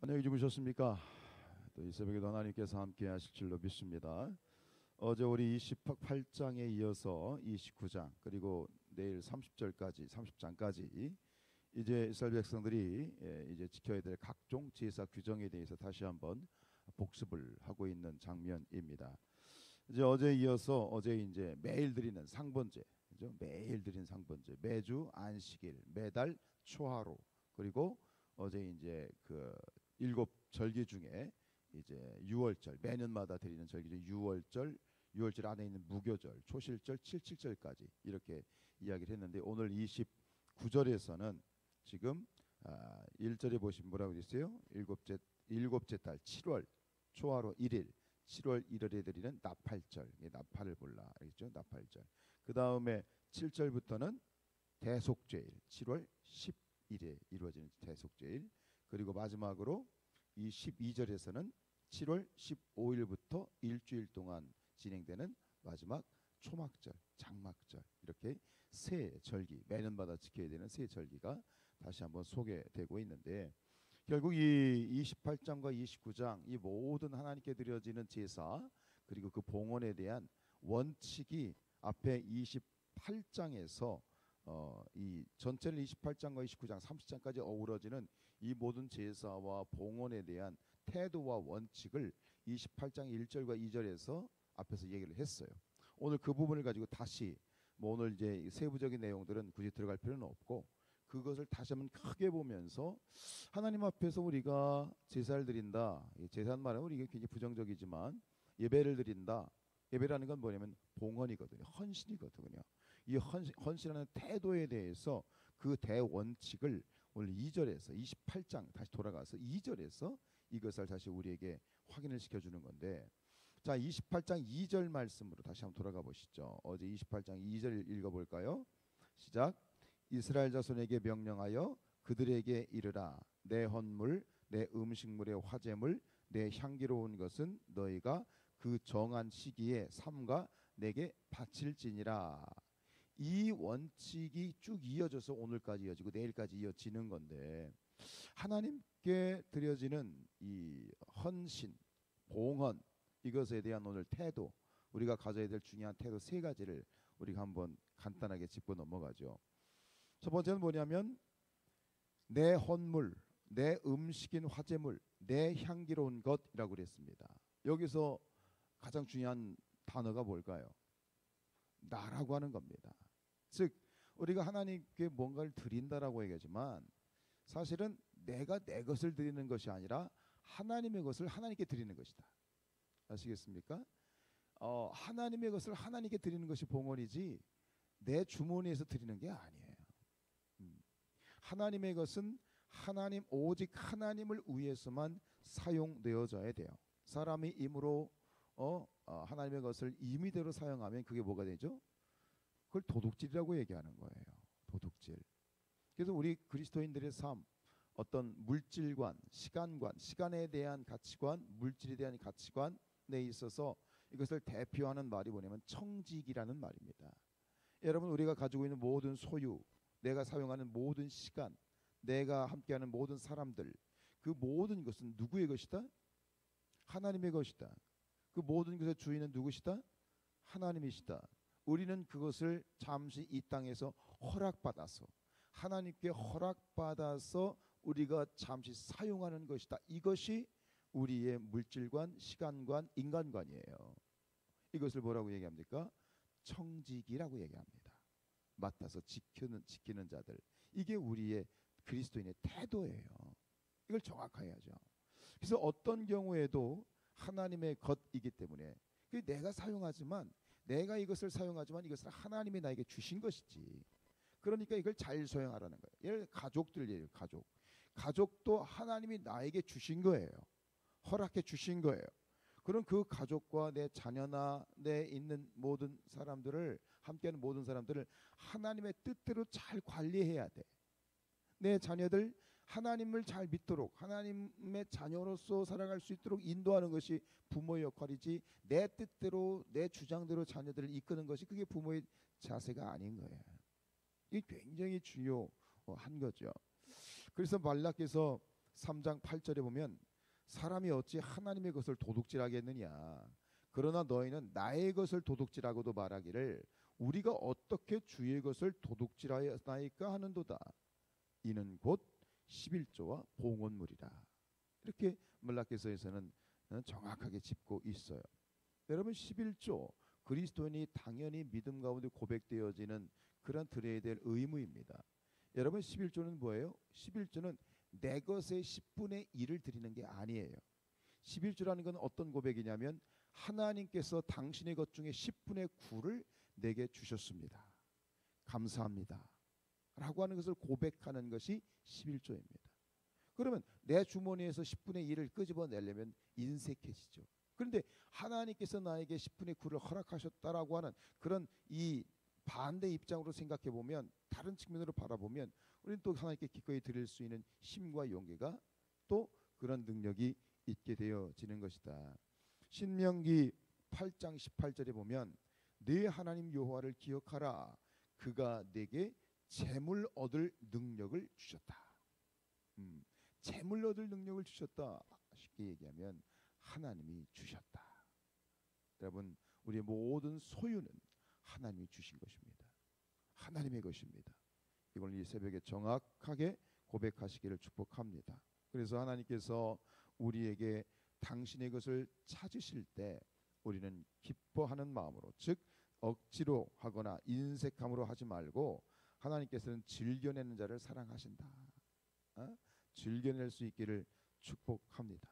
안녕히 주무셨습니까? 또 이 새벽에도 하나님께서 함께 하실 줄로 믿습니다. 어제 우리 28장에 이어서 29장 그리고 내일 30절까지 30장까지 이제 이스라엘 백성들이 이제 지켜야 될 각종 제사 규정에 대해서 다시 한번 복습을 하고 있는 장면입니다. 이제 어제 이어서 어제 이제 매일 드리는 상번제, 그죠? 매일 드리는 상번제, 매주 안식일, 매달 초하루, 그리고 어제 이제 그 일곱 절기 중에 이제 유월절, 매년마다 드리는 절기 중 유월절, 유월절 안에 있는 무교절, 초실절, 칠칠절까지 이렇게 이야기를 했는데 오늘 29절에서는 지금 1절에 보시면 뭐라고 있어요? 일곱째 달 7월 초하루 1일 7월 1일에 드리는 나팔절, 나팔을 볼라 알겠죠? 나팔절. 그 다음에 7절부터는 대속죄일 7월 10일에 이루어지는 대속죄일. 그리고 마지막으로 이 12절에서는 7월 15일부터 일주일 동안 진행되는 마지막 초막절, 장막절, 이렇게 세 절기, 매년마다 지켜야 되는 세 절기가 다시 한번 소개되고 있는데, 결국 이 28장과 29장 이 모든 하나님께 드려지는 제사 그리고 그 봉헌에 대한 원칙이 앞에 28장에서 이 전체를 28장과 29장 30장까지 어우러지는 이 모든 제사와 봉헌에 대한 태도와 원칙을 28장 1절과 2절에서 앞에서 얘기를 했어요. 오늘 그 부분을 가지고 다시 오늘 이제 세부적인 내용들은 굳이 들어갈 필요는 없고, 그것을 다시 한번 크게 보면서 하나님 앞에서 우리가 제사를 드린다. 제사는 말은 우리가 굉장히 부정적이지만 예배를 드린다. 예배라는 건 뭐냐면 봉헌이거든요. 헌신이거든요. 이 헌신하는 태도에 대해서 그 대원칙을 오늘 2절에서 28장 다시 돌아가서 2절에서 이것을 다시 우리에게 확인을 시켜주는 건데, 자 28장 2절 말씀으로 다시 한번 돌아가 보시죠. 어제 28장 2절 읽어볼까요? 시작. 이스라엘 자손에게 명령하여 그들에게 이르라. 내 헌물 내 음식물의 화제물 내 향기로운 것은 너희가 그 정한 시기에 삼가 내게 바칠지니라. 이 원칙이 쭉 이어져서 오늘까지 이어지고 내일까지 이어지는 건데, 하나님께 드려지는 이 헌신, 봉헌, 이것에 대한 오늘 태도, 우리가 가져야 될 중요한 태도 세 가지를 우리가 한번 간단하게 짚고 넘어가죠. 첫 번째는 뭐냐면 내 헌물, 내 음식인 화제물, 내 향기로운 것이라고 그랬습니다. 여기서 가장 중요한 단어가 뭘까요? 나라고 하는 겁니다. 즉 우리가 하나님께 뭔가를 드린다라고 얘기하지만 사실은 내가 내 것을 드리는 것이 아니라 하나님의 것을 하나님께 드리는 것이다. 아시겠습니까? 하나님의 것을 하나님께 드리는 것이 봉헌이지 내 주머니에서 드리는 게 아니에요. 하나님의 것은 하나님, 오직 하나님을 위해서만 사용되어져야 돼요. 사람이 임으로 하나님의 것을 임의대로 사용하면 그게 뭐가 되죠? 그걸 도둑질이라고 얘기하는 거예요. 도둑질. 그래서 우리 그리스도인들의 삶, 어떤 물질관, 시간관, 시간에 대한 가치관, 물질에 대한 가치관에 있어서 이것을 대표하는 말이 뭐냐면 청직이라는 말입니다. 여러분, 우리가 가지고 있는 모든 소유, 내가 사용하는 모든 시간, 내가 함께하는 모든 사람들, 그 모든 것은 누구의 것이다? 하나님의 것이다. 그 모든 것의 주인은 누구시다? 하나님이시다. 우리는 그것을 잠시 이 땅에서 허락받아서, 하나님께 허락받아서 우리가 잠시 사용하는 것이다. 이것이 우리의 물질관, 시간관, 인간관이에요. 이것을 뭐라고 얘기합니까? 청직이라고 얘기합니다. 맡아서 지키는 자들. 이게 우리의 그리스도인의 태도예요. 이걸 정확하게 해야죠. 그래서 어떤 경우에도 하나님의 것이기 때문에 내가 사용하지만, 내가 이것을 사용하지만 이것을 하나님이 나에게 주신 것이지. 그러니까 이걸 잘 사용하라는 거예요. 예를 들어 가족들 예요. 가족도 하나님이 나에게 주신 거예요. 허락해 주신 거예요. 그럼 그 가족과 내 자녀나 내 있는 모든 사람들을, 함께하는 모든 사람들을 하나님의 뜻대로 잘 관리해야 돼. 내 자녀들 하나님을 잘 믿도록, 하나님의 자녀로서 살아갈 수 있도록 인도하는 것이 부모의 역할이지, 내 뜻대로 내 주장대로 자녀들을 이끄는 것이 그게 부모의 자세가 아닌 거예요. 이게 굉장히 중요한 거죠. 그래서 말라께서 3장 8절에 보면 사람이 어찌 하나님의 것을 도둑질하겠느냐. 그러나 너희는 나의 것을 도둑질하고도 말하기를 우리가 어떻게 주의 것을 도둑질하였나이까 하는도다. 이는 곧 11조와 봉헌물이라. 이렇게 말라기서에서는 정확하게 짚고 있어요. 여러분 11조 그리스도인이 당연히 믿음 가운데 고백되어지는 그런 드려야 될 의무입니다. 여러분 11조는 뭐예요? 11조는 내 것의 10분의 1을 드리는 게 아니에요. 11조라는 건 어떤 고백이냐면 하나님께서 당신의 것 중에 10분의 9를 내게 주셨습니다. 감사합니다. 라고 하는 것을 고백하는 것이 11조입니다. 그러면 내 주머니에서 10분의 1을 끄집어내려면 인색해지죠. 그런데 하나님께서 나에게 10분의 9를 허락하셨다라고 하는 그런 이 반대 입장으로 생각해 보면, 다른 측면으로 바라보면 우리는 또 하나님께 기꺼이 드릴 수 있는 힘과 용기가 또 그런 능력이 있게 되어지는 것이다. 신명기 8장 18절에 보면 네 하나님 여호와를 기억하라. 그가 내게 재물 얻을 능력을 주셨다. 재물 얻을 능력을 주셨다. 쉽게 얘기하면 하나님이 주셨다. 여러분 우리의 모든 소유는 하나님이 주신 것입니다. 하나님의 것입니다. 이걸 이 새벽에 정확하게 고백하시기를 축복합니다. 그래서 하나님께서 우리에게 당신의 것을 찾으실 때 우리는 기뻐하는 마음으로, 즉 억지로 하거나 인색함으로 하지 말고 하나님께서는 즐겨내는 자를 사랑하신다. 즐겨낼 수 있기를 축복합니다.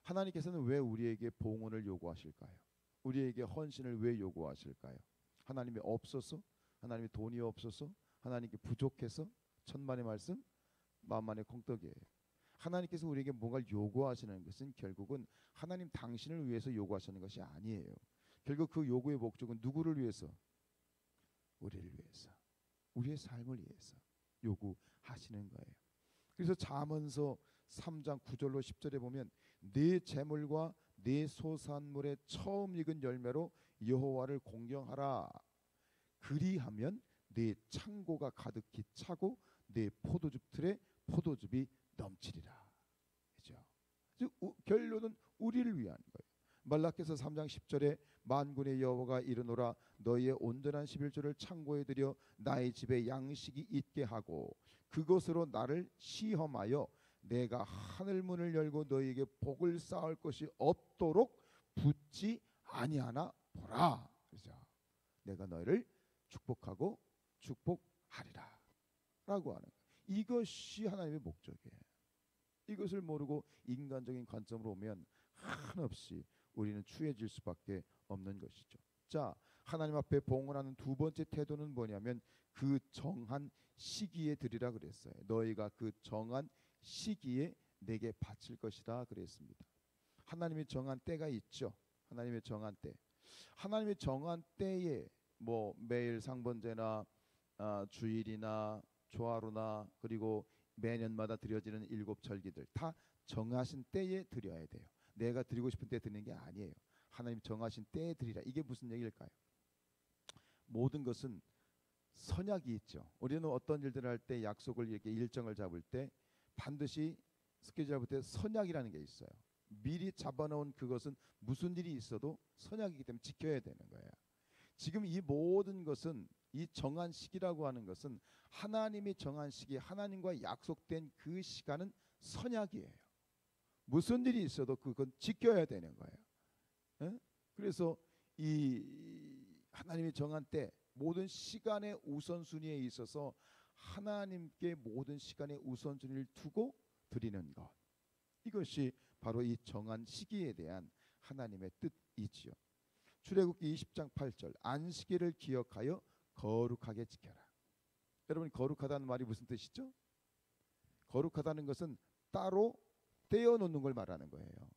하나님께서는 왜 우리에게 봉헌을 요구하실까요? 우리에게 헌신을 왜 요구하실까요? 하나님이 없어서? 하나님이 돈이 없어서? 하나님께 부족해서? 천만의 말씀 만만의 콩떡이에요. 하나님께서 우리에게 뭔가를 요구하시는 것은 결국은 하나님 당신을 위해서 요구하시는 것이 아니에요. 결국 그 요구의 목적은 누구를 위해서? 우리를 위해서, 우리의 삶을 위해서 요구하시는 거예요. 그래서 잠언서 3장 9절로 10절에 보면 네 재물과 네 소산물의 처음 익은 열매로 여호와를 공경하라. 그리하면 네 창고가 가득히 차고 네 포도즙 틀에 포도즙이 넘치리라. 그죠? 즉 결론은 우리를 위한 거예요. 말라기서 3장 10절에 만군의 여호와가 이르노라. 너희의 온전한 11조를 창고에 들여 나의 집에 양식이 있게 하고 그것으로 나를 시험하여 내가 하늘 문을 열고 너희에게 복을 쌓을 것이 없도록 붙지 아니하나 보라. 그죠? 내가 너희를 축복하고 축복하리라 라고 하는 거예요. 이것이 하나님의 목적이에요. 이것을 모르고 인간적인 관점으로 오면 한없이 우리는 추해질 수밖에 없는 것이죠. 자, 하나님 앞에 봉헌하는 두 번째 태도는 뭐냐면 그 정한 시기에 드리라 그랬어요. 너희가 그 정한 시기에 내게 바칠 것이다 그랬습니다. 하나님이 정한 때가 있죠. 하나님의 정한 때. 하나님의 정한 때에 뭐 매일 상번제나 주일이나 초하루나 그리고 매년마다 드려지는 7절기들 다 정하신 때에 드려야 돼요. 내가 드리고 싶은 때 드리는 게 아니에요. 하나님 정하신 때에 드리라. 이게 무슨 얘기일까요? 모든 것은 선약이 있죠. 우리는 어떤 일들을 할 때 약속을 이렇게 일정을 잡을 때 반드시 스케줄 잡을 때 선약이라는 게 있어요. 미리 잡아놓은 그것은 무슨 일이 있어도 선약이기 때문에 지켜야 되는 거예요. 지금 이 모든 것은 이 정한 시기라고 하는 것은 하나님이 정한 시기, 하나님과 약속된 그 시간은 선약이에요. 무슨 일이 있어도 그건 지켜야 되는 거예요. 에? 그래서 이 하나님이 정한 때 모든 시간의 우선순위에 있어서 하나님께 모든 시간의 우선순위를 두고 드리는 것, 이것이 바로 이 정한 시기에 대한 하나님의 뜻이지요. 출애굽기 20장 8절 안식일을 기억하여 거룩하게 지켜라. 여러분 거룩하다는 말이 무슨 뜻이죠? 거룩하다는 것은 따로 떼어놓는 걸 말하는 거예요.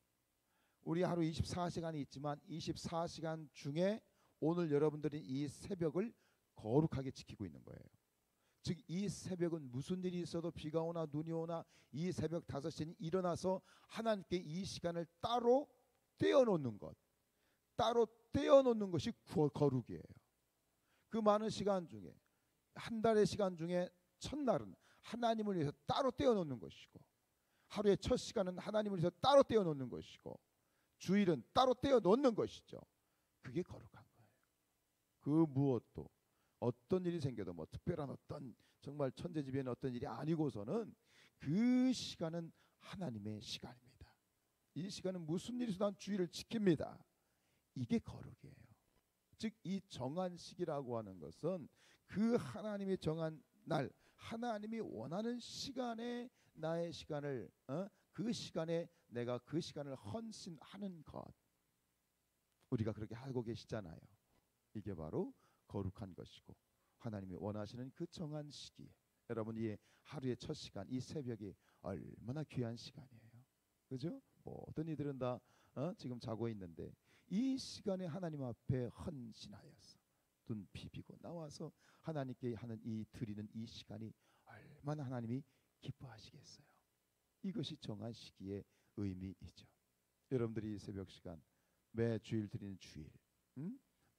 우리 하루 24시간이 있지만 24시간 중에 오늘 여러분들이 이 새벽을 거룩하게 지키고 있는 거예요. 즉 이 새벽은 무슨 일이 있어도 비가 오나 눈이 오나 이 새벽 5시에 일어나서 하나님께 이 시간을 따로 떼어놓는 것, 따로 떼어놓는 것이 거룩이에요. 그 많은 시간 중에 한 달의 시간 중에 첫날은 하나님을 위해서 따로 떼어놓는 것이고 하루의 첫 시간은 하나님을 위해서 따로 떼어 놓는 것이고 주일은 따로 떼어 놓는 것이죠. 그게 거룩한 거예요. 그 무엇도 어떤 일이 생겨도 뭐 특별한 어떤 정말 천재지변의 어떤 일이 아니고서는 그 시간은 하나님의 시간입니다. 이 시간은 무슨 일이 있어도 난 주일을 지킵니다. 이게 거룩이에요. 즉 이 정한 시기라고 하는 것은 그 하나님이 정한 날, 하나님이 원하는 시간에 나의 시간을 그 시간에 내가 그 시간을 헌신하는 것. 우리가 그렇게 하고 계시잖아요. 이게 바로 거룩한 것이고 하나님이 원하시는 그 정한 시기에 여러분 이 하루의 첫 시간, 이 새벽이 얼마나 귀한 시간이에요. 그죠? 모든 이들은 다 지금 자고 있는데 이 시간에 하나님 앞에 헌신하여서 눈 비비고 나와서 하나님께 하는 이 드리는 이 시간이 얼마나 하나님이 기뻐하시겠어요. 이것이 정한 시기의 의미이죠. 여러분들이 이 새벽 시간 매 주일 드리는 주일,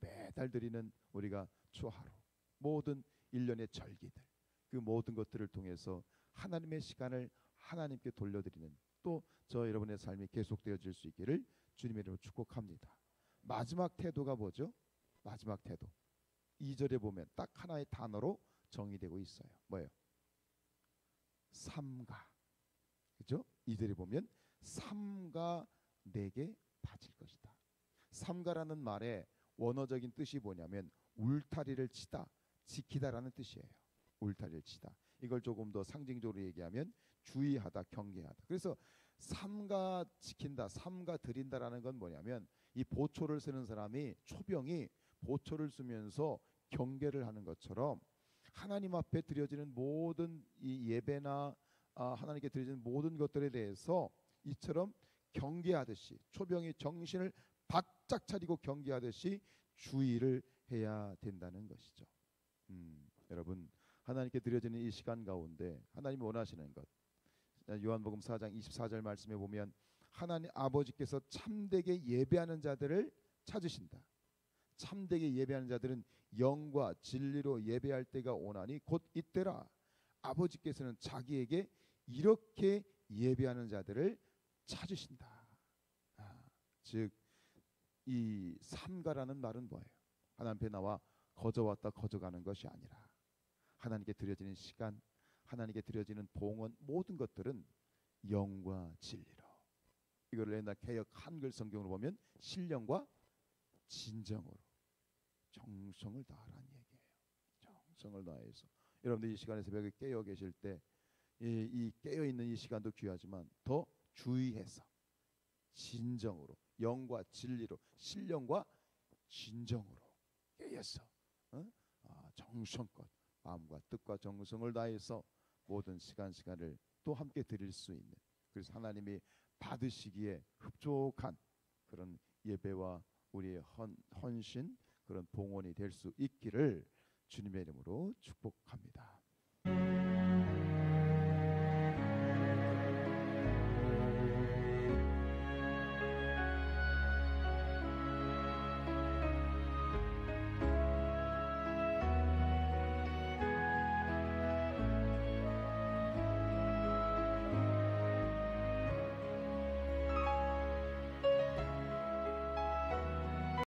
매달 드리는 우리가 초하루, 모든 일련의 절기들, 그 모든 것들을 통해서 하나님의 시간을 하나님께 돌려드리는 또 저 여러분의 삶이 계속되어질 수 있기를 주님의 이름으로 축복합니다. 마지막 태도가 뭐죠? 마지막 태도 2절에 보면 딱 하나의 단어로 정의되고 있어요. 뭐예요? 삼가. 그죠? 2절에 보면 삼가 내게 바칠 것이다. 삼가라는 말의 원어적인 뜻이 뭐냐면 울타리를 치다, 지키다라는 뜻이에요. 울타리를 치다. 이걸 조금 더 상징적으로 얘기하면 주의하다, 경계하다. 그래서 삼가 지킨다, 삼가 드린다라는 건 뭐냐면 이 보초를 쓰는 사람이 초병이 보초를 쓰면서 경계를 하는 것처럼 하나님 앞에 드려지는 모든 이 예배나 하나님께 드려지는 모든 것들에 대해서 이처럼 경계하듯이 초병이 정신을 바짝 차리고 경계하듯이 주의를 해야 된다는 것이죠. 여러분 하나님께 드려지는 이 시간 가운데 하나님이 원하시는 것 요한복음 4장 24절 말씀에 보면 하나님 아버지께서 참되게 예배하는 자들을 찾으신다. 참되게 예배하는 자들은 영과 진리로 예배할 때가 오나니 곧 이때라. 아버지께서는 자기에게 이렇게 예배하는 자들을 찾으신다. 즉 이 삼가라는 말은 뭐예요? 하나님 앞에 나와 거저 왔다 거저 가는 것이 아니라 하나님께 드려지는 시간, 하나님께 드려지는 봉헌 모든 것들은 영과 진리로. 이걸 옛날 개역 한글 성경으로 보면 신령과 진정으로 정성을 다하라는 얘기예요. 정성을 다해서 여러분들 이 시간에 새벽에 깨어 계실 때 이 깨어 있는 이 시간도 귀하지만 더 주의해서 진정으로 영과 진리로 신령과 진정으로 깨어서 정성껏 마음과 뜻과 정성을 다해서 모든 시간을 또 함께 드릴 수 있는 그래서 하나님이 받으시기에 흡족한 그런 예배와 우리의 헌신 그런 봉헌이 될 수 있기를 주님의 이름으로 축복합니다.